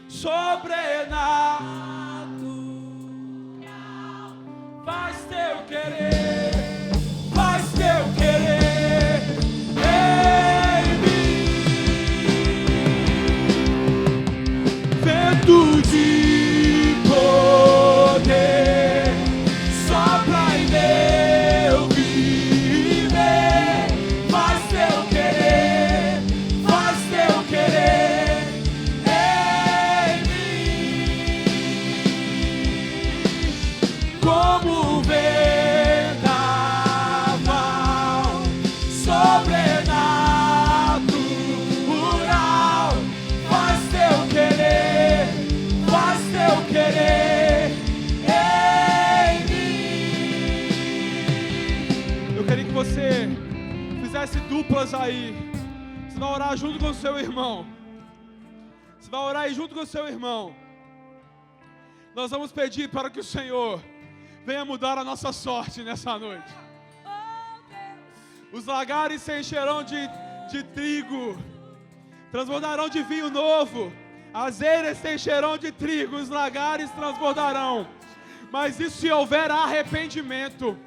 Sobrenatural, faz teu querer em mim. Vento de poder, sopra em meu viver. Faz teu querer em mim. Como vendaval sobrenatural, faz teu querer em mim. Eu queria que você fizesse duplas aí. Você vai orar junto com o seu irmão. Você vai orar aí junto com o seu irmão. Nós vamos pedir para que o Senhor venha mudar a nossa sorte nessa noite. Os lagares se encherão de trigo, transbordarão de vinho novo. As eiras se encherão de trigo, os lagares transbordarão. Mas isso se houver arrependimento.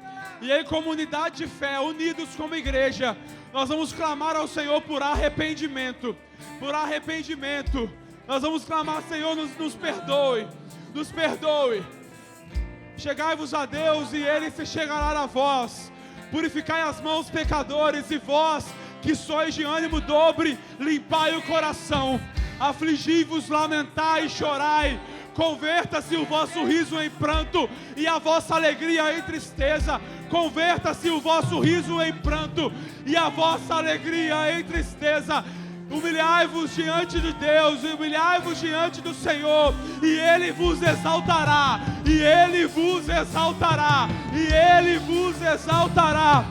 E em comunidade de fé, unidos como igreja, nós vamos clamar ao Senhor por arrependimento. Por arrependimento. Nós vamos clamar: Senhor, nos perdoe. Nos perdoe. Chegai-vos a Deus e Ele se chegará a vós. Purificai as mãos, pecadores, e vós que sois de ânimo dobre, limpai o coração. Afligi-vos, lamentai e chorai. Converta-se o vosso riso em pranto e a vossa alegria em tristeza. Converta-se o vosso riso em pranto e a vossa alegria em tristeza. Humilhai-vos diante de Deus, humilhai-vos diante do Senhor, e Ele vos exaltará, e Ele vos exaltará, e Ele vos exaltará.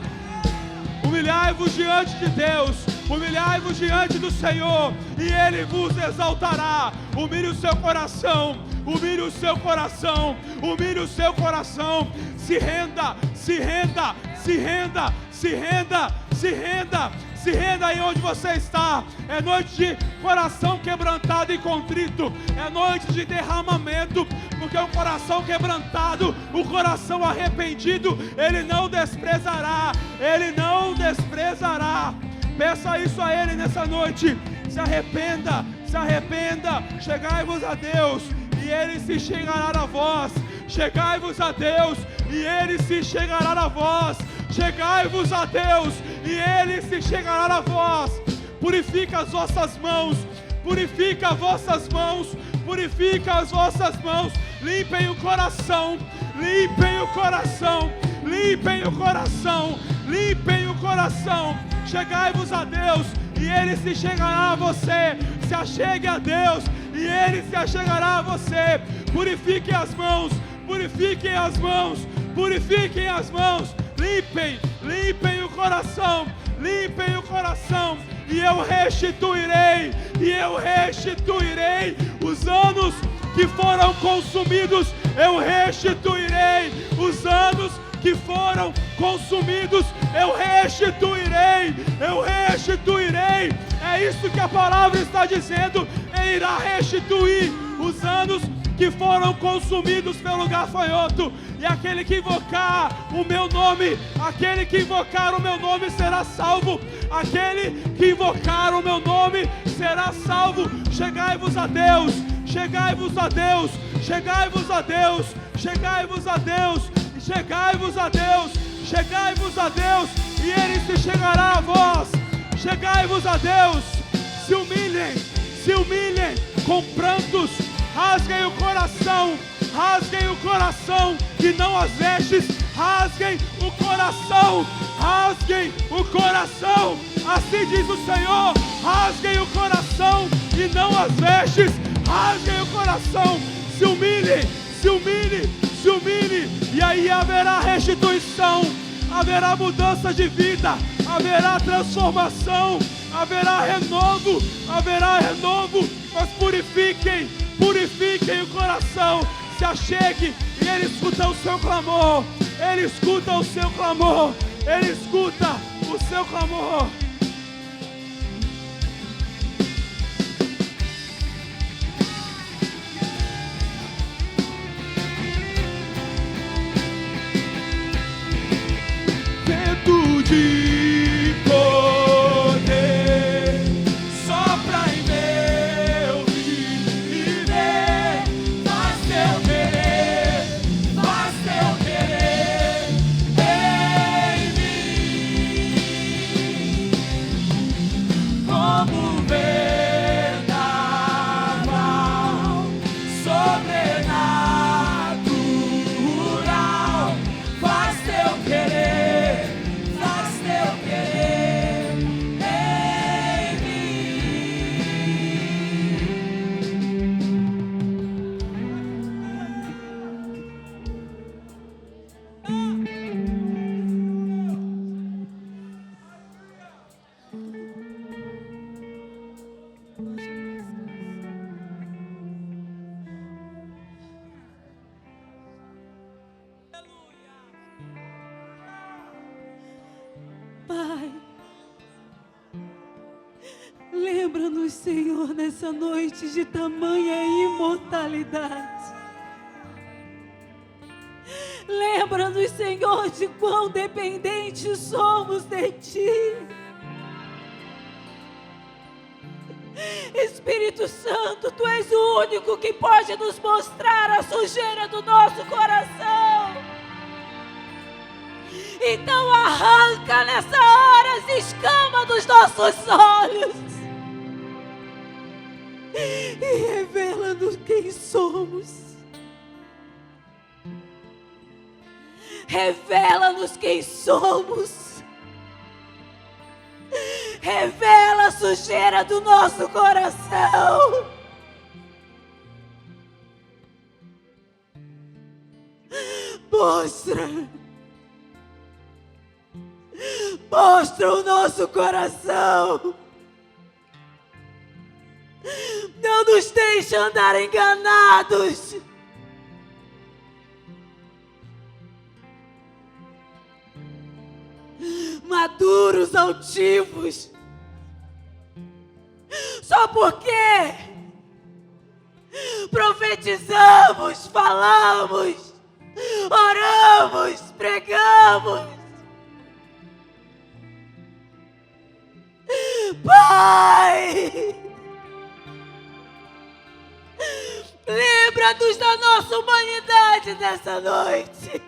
Humilhai-vos diante de Deus, humilhai-vos diante do Senhor, e Ele vos exaltará. Humilhe o seu coração, humilhe o seu coração, humilhe o seu coração. Se renda, se renda, se renda, se renda, se renda. Se renda aí onde você está. É noite de coração quebrantado e contrito. É noite de derramamento, porque o coração quebrantado, o coração arrependido, Ele não desprezará. Ele não desprezará. Peça isso a Ele nessa noite. Se arrependa, se arrependa. Chegai-vos a Deus e Ele se chegará a vós. Chegai-vos a Deus e Ele se chegará a vós. Chegai-vos a Deus e Ele se chegará a vós. Purifica as vossas mãos, purifica as vossas mãos, purifica as vossas mãos. Limpem o coração, limpem o coração, limpem o coração, limpem o coração. Chegai-vos a Deus e Ele se chegará a você. Se achegue a Deus e Ele se achegará a você. Purifiquem as mãos, purifiquem as mãos, purifiquem as mãos. Limpem, limpem o coração, limpem o coração, e eu restituirei, os anos que foram consumidos, eu restituirei, os anos que foram consumidos, eu restituirei, é isso que a palavra está dizendo, Ele irá restituir os anos que foram consumidos pelo gafanhoto. E aquele que invocar o meu nome, aquele que invocar o meu nome será salvo. Aquele que invocar o meu nome será salvo. Chegai-vos a Deus, chegai-vos a Deus, chegai-vos a Deus, chegai-vos a Deus, chegai-vos a Deus, chegai-vos a Deus, e Ele se chegará a vós. Chegai-vos a Deus, se humilhem com prantos, rasguem o coração e não as vestes, rasguem o coração, assim diz o Senhor, rasguem o coração e não as vestes, rasguem o coração, se humilhem, e aí haverá restituição, haverá mudança de vida, haverá transformação, haverá renovo, mas purifiquem o coração, se achegue e Ele escuta o seu clamor, Ele escuta o seu clamor, Ele escuta o seu clamor. Vento de poder sopra em meu viver, faz teu querer em mim, como vendaval sobrenatural, faz teu querer em
Pai, lembra-nos, Senhor, nessa noite de tamanha imortalidade. Lembra-nos, Senhor, de quão dependentes somos de Ti. Espírito Santo, Tu és o único que pode nos mostrar a sujeira do nosso coração. Então arranca nessa hora as escamas dos nossos olhos e revela-nos quem somos. Revela-nos quem somos. Revela a sujeira do nosso coração. Mostra o nosso coração. Não nos deixe andar enganados. Maduros, altivos. Só porque profetizamos, falamos, oramos, pregamos. Pai, lembra-nos da nossa humanidade nessa noite.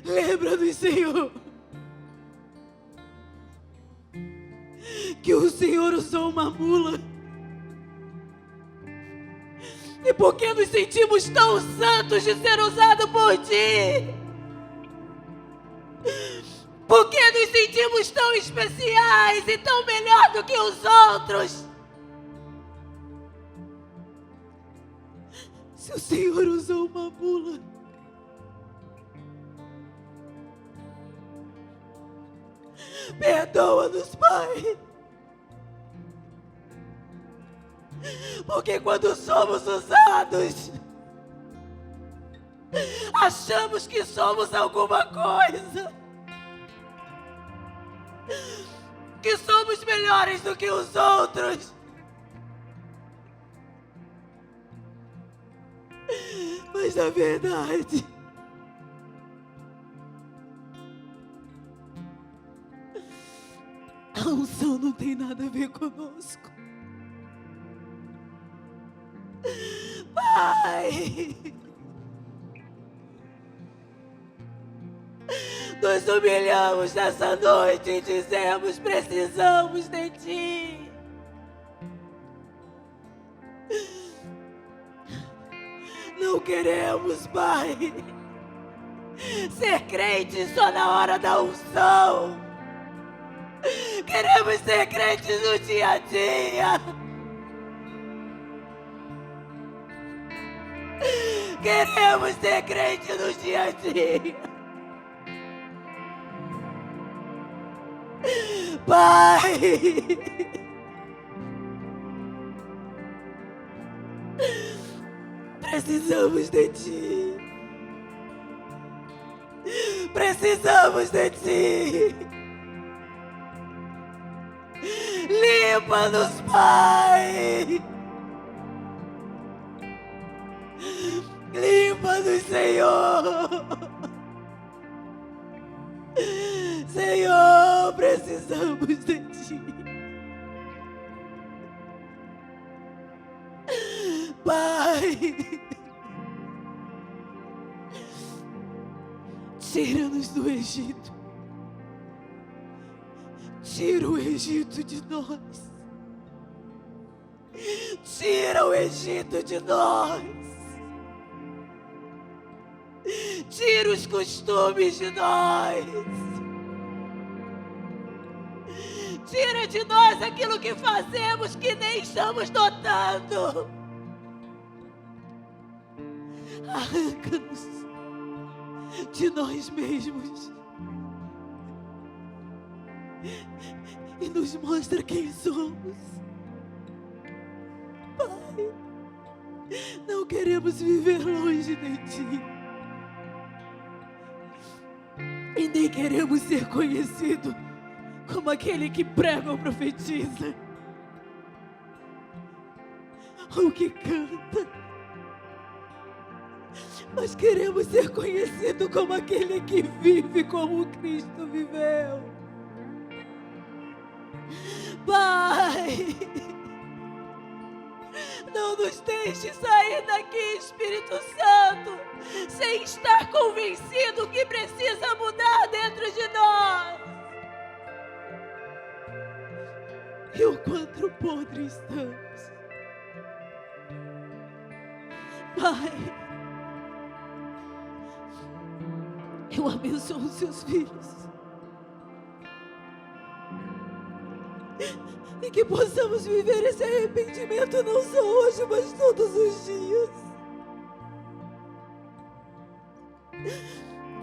Lembra-nos, Senhor, que o Senhor usou uma mula. E porque nos sentimos tão santos de ser usado por Ti? Porque nos sentimos tão especiais e tão melhor do que os outros? Se o Senhor usou uma mula, perdoa-nos, Pai. Porque quando somos usados, achamos que somos alguma coisa, que somos melhores do que os outros. Mas na verdade, a unção não tem nada a ver conosco. Pai, nos humilhamos nessa noite e dizemos: precisamos de Ti. Não queremos, Pai, ser crentes só na hora da unção. Queremos ser crentes no dia a dia. Queremos ser crentes no dia a dia. Pai, precisamos de Ti. Precisamos de Ti. Limpa-nos, Pai. Limpa-nos, Senhor. Senhor, precisamos de Ti. Pai, tira-nos do Egito. Tira o Egito de nós. Tira o Egito de nós. Tira os costumes de nós. Tira de nós aquilo que fazemos que nem estamos notando. Arranca-nos de nós mesmos e nos mostra quem somos. Pai, não queremos viver longe de Ti. E nem queremos ser conhecidos como aquele que prega ou profetiza, ou que canta. Nós queremos ser conhecidos como aquele que vive como Cristo viveu. Pai, não nos deixe sair daqui, Espírito Santo, sem estar convencido que precisa mudar dentro de nós. E o quanto podre estamos. Pai, eu abençoo os Seus filhos. E que possamos viver esse arrependimento não só hoje, mas todos os dias.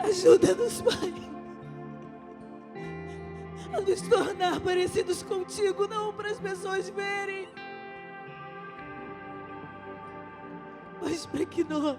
Ajuda-nos, Pai, a nos tornar parecidos contigo, não para as pessoas verem, mas para que nós